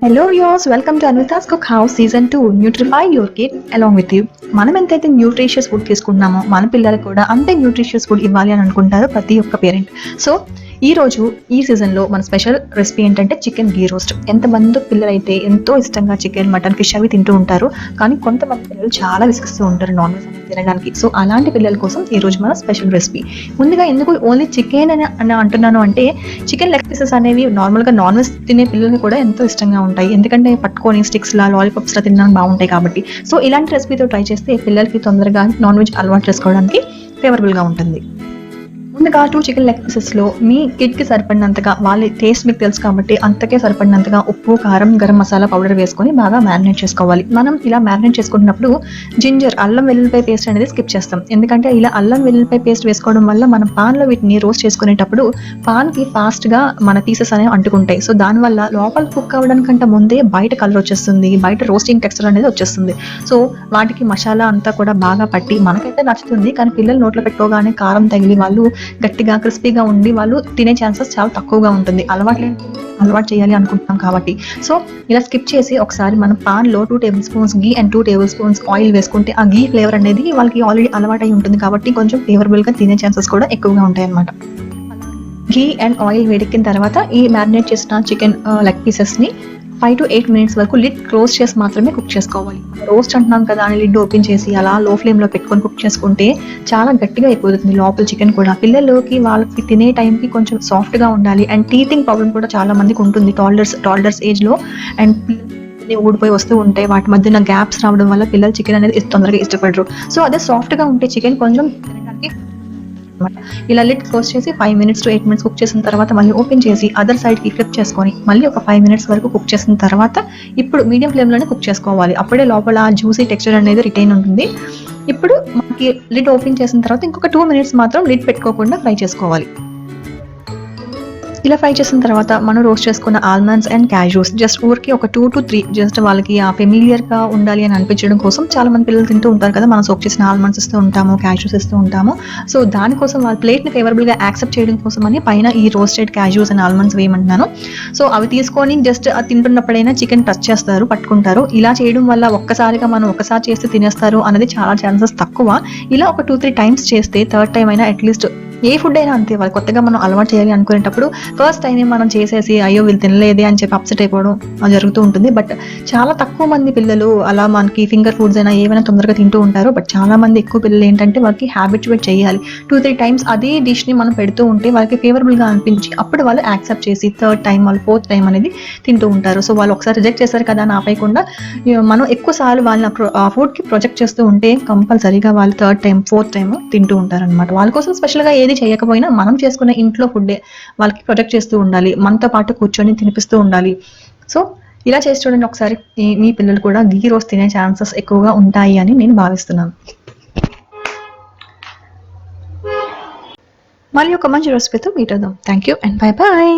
Hello viewers, welcome to Anvita's cook house season 2. Nutrify your kid along with you. మనం ఎంతైతే nutritious food తీసుకుంటున్నామో మన పిల్లలకు కూడా అంతే న్యూట్రిషియస్ ఫుడ్ ఇవ్వాలి అని అనుకుంటారు ప్రతి ఒక్క పేరెంట్. సో ఈరోజు ఈ సీజన్లో మన స్పెషల్ రెసిపీ ఏంటంటే చికెన్ గీ రోస్ట్. ఎంతమంది పిల్లలైతే ఎంతో ఇష్టంగా చికెన్, మటన్, ఫిష్ అవి తింటూ ఉంటారు. కానీ కొంతమంది పిల్లలు చాలా విసిగిస్తూ ఉంటారు నాన్ వెజ్ అనేది తినడానికి. సో అలాంటి పిల్లల కోసం ఈరోజు మన స్పెషల్ రెసిపీ. ముందుగా ఎందుకు ఓన్లీ చికెన్ అని అంటున్నాను అంటే, చికెన్ లెగ్ పీసెస్ అనేవి నార్మల్గా నాన్ వెజ్ తినే పిల్లలు కూడా ఎంతో ఇష్టంగా ఉంటాయి. ఎందుకంటే పట్టుకొని స్టిక్స్లా, లాలీపాప్స్లా తినడానికి బాగుంటాయి కాబట్టి. సో ఇలాంటి రెసిపీతో ట్రై చేస్తే పిల్లలకి తొందరగా నాన్ వెజ్ అలవాటు చేసుకోవడానికి ఫేవరబుల్గా ఉంటుంది. ముందుగా 2 చికెన్ లెగ్ పీసెస్లో మీ కిడ్కి సరిపడినంతగా, వాళ్ళ టేస్ట్ మీకు తెలుసు కాబట్టి అంతకే సరిపడినంతగా ఉప్పు, కారం, గరం మసాలా పౌడర్ వేసుకొని బాగా మ్యారినేట్ చేసుకోవాలి. మనం ఇలా మ్యారినేట్ చేసుకుంటున్నప్పుడు జింజర్, అల్లం వెల్లుల్లిపాయ పేస్ట్ అనేది స్కిప్ చేస్తాం. ఎందుకంటే ఇలా అల్లం వెల్లుల్లిపాయ పేస్ట్ వేసుకోవడం వల్ల మనం పాన్లో వీటిని రోస్ట్ చేసుకునేటప్పుడు పాన్కి ఫాస్ట్గా మన పీసెస్ అనేవి అంటుకుంటాయి. సో దానివల్ల లోపల కుక్ అవ్వడానికంటే ముందే బయట కలర్ వచ్చేస్తుంది, బయట రోస్టింగ్ టెక్స్చర్ అనేది వచ్చేస్తుంది. సో వాటికి మసాలా అంతా కూడా బాగా పట్టి మనకైతే నచ్చుతుంది, కానీ పిల్లలు నోట్లో పెట్టుకోగానే కారం తగిలి వాళ్ళు గట్టిగా క్రిస్పీగా ఉండి వాళ్ళు తినే ఛాన్సెస్ చాలా తక్కువగా ఉంటుంది. అలవాటు చేయాలి అనుకుంటున్నాం కాబట్టి. సో ఇలా స్కిప్ చేసి ఒకసారి మనం పాన్లో 2 table spoons ghee and 2 table spoons oil వేసుకుంటే ఆ గీ ఫ్లేవర్ అనేది వాళ్ళకి ఆల్రెడీ అలవాటు అయి ఉంటుంది కాబట్టి కొంచెం ఫేవరబుల్గా తినే ఛాన్సెస్ కూడా ఎక్కువగా ఉంటాయి అన్నమాట. గీ అండ్ ఆయిల్ వేడెక్కిన తర్వాత ఈ మ్యారినేట్ చేసిన చికెన్ లెగ్ పీసెస్ని 5 to 8 minutes వరకు లిడ్ క్లోజ్ చేసి మాత్రమే కుక్ చేసుకోవాలి. రోస్ట్ అంటున్నాం కదా అని లిడ్ ఓపెన్ చేసి అలా లో ఫ్లేమ్లో పెట్టుకొని కుక్ చేసుకుంటే చాలా గట్టిగా అయిపోతుంది లోపల చికెన్ కూడా. పిల్లలకి వాళ్ళకి తినే టైంకి కొంచెం సాఫ్ట్గా ఉండాలి. అండ్ టీతింగ్ ప్రాబ్లం కూడా చాలా మందికి ఉంటుంది టాడ్లర్స్ ఏజ్లో. అండ్ ఊడిపోయి వస్తూ ఉంటాయి, వాటి మధ్యన గ్యాప్స్ రావడం వల్ల పిల్లలు చికెన్ అనేది తొందరగా ఇష్టపడరు. సో అదే సాఫ్ట్గా ఉంటే చికెన్ కొంచెం తినడానికి ఇలా లిడ్ క్లోజ్ చేసి 5 minutes to 8 minutes కుక్ చేసిన తర్వాత మళ్ళీ ఓపెన్ చేసి అదర్ సైడ్కి ఫ్లిప్ చేసుకొని మళ్ళీ ఒక 5 minutes వరకు కుక్ చేసిన తర్వాత ఇప్పుడు మీడియం ఫ్లేమ్లోనే కుక్ చేసుకోవాలి. అప్పుడే లోపల జ్యూసీ టెక్స్చర్ అనేది రిటైన్ ఉంటుంది. ఇప్పుడు మనకి లిడ్ ఓపెన్ చేసిన తర్వాత ఇంకొక 2 minutes మాత్రం లిడ్ పెట్టుకోకుండా ఫ్రై చేసుకోవాలి. ఇలా ఫ్రై చేసిన తర్వాత మనం రోస్ట్ చేసుకున్న ఆల్మండ్స్ అండ్ క్యాష్యూస్ జస్ట్ ఊరికి ఒక 2 to 3 జస్ట్ వాళ్ళకి ఆ ఫెమిలియర్గా ఉండాలి అని అనిపించడం కోసం. చాలా మంది పిల్లలు తింటూ ఉంటారు కదా, మనం సోక్ చేసిన ఆల్మండ్స్ ఇస్తూ ఉంటాము, క్యాష్యూస్ ఇస్తూ ఉంటాము. సో దానికోసం వాళ్ళ ప్లేట్ని ఫేవరబుల్గా యాక్సెప్ట్ చేయడం కోసం అని పైన ఈ రోస్టెడ్ క్యాష్యూస్ అండ్ ఆల్మండ్స్ వేయమంటున్నాను. సో అవి తీసుకొని జస్ట్ తింటున్నప్పుడైనా చికెన్ టచ్ చేస్తారు, పట్టుకుంటారు. ఇలా చేయడం వల్ల ఒక్కసారి చేస్తే తినేస్తారు అనేది చాలా ఛాన్సెస్ తక్కువ. ఇలా ఒక 2-3 times చేస్తే థర్డ్ టైం అయినా అట్లీస్ట్ ఏ ఫుడ్ అయినా అంతే, వాళ్ళు కొత్తగా మనం అలవాటు చేయాలి అనుకునేటప్పుడు ఫస్ట్ టైం మనం చేసేసి అయ్యో వీళ్ళు తినలేదే అని చెప్పి అప్సెట్ అయిపోవడం జరుగుతూ ఉంటుంది. బట్ చాలా తక్కువ మంది పిల్లలు అలా మనకి ఫింగర్ ఫుడ్స్ అయినా ఏమైనా తొందరగా తింటూ ఉంటారు. బట్ చాలా మంది ఎక్కువ పిల్లలు ఏంటంటే వాళ్ళకి హ్యాబిచువేట్ చేయాలి. 2-3 times అదే డిష్ని మనం పెడుతూ ఉంటే వాళ్ళకి ఫేవరబుల్గా అనిపించి అప్పుడు వాళ్ళు యాక్సెప్ట్ చేసి థర్డ్ టైం వాళ్ళు ఫోర్త్ టైం అనేది తింటూ ఉంటారు. సో వాళ్ళు ఒకసారి రిజెక్ట్ చేశారు కదా అని ఆపేయకుండా మనం ఎక్కువ సార్లు వాళ్ళని ఆ ఫుడ్కి ప్రొజెక్ట్ చేస్తూ ఉంటే కంపల్సరీగా వాళ్ళు థర్డ్ టైం ఫోర్త్ టైం తింటూ ఉంటారు అనమాట. వాళ్ళ కోసం స్పెషల్గా ఏది చేయకపోయినా మనం చేసుకునే ఇంట్లో ఫుడ్డే వాళ్ళకి ప్రొజెక్ట్ చేస్తూ ఉండాలి, మనతో పాటు కూర్చొని తినిపిస్తూ ఉండాలి. సో ఇలా చేసి చూడండి ఒకసారి, మీ పిల్లలు కూడా గీ రోస్ట్ తినే ఛాన్సెస్ ఎక్కువగా ఉంటాయి అని నేను భావిస్తున్నాను. మళ్ళీ ఒక మంచి రెసిపీతో మీట్ అవుదాం. Thank you and bye bye.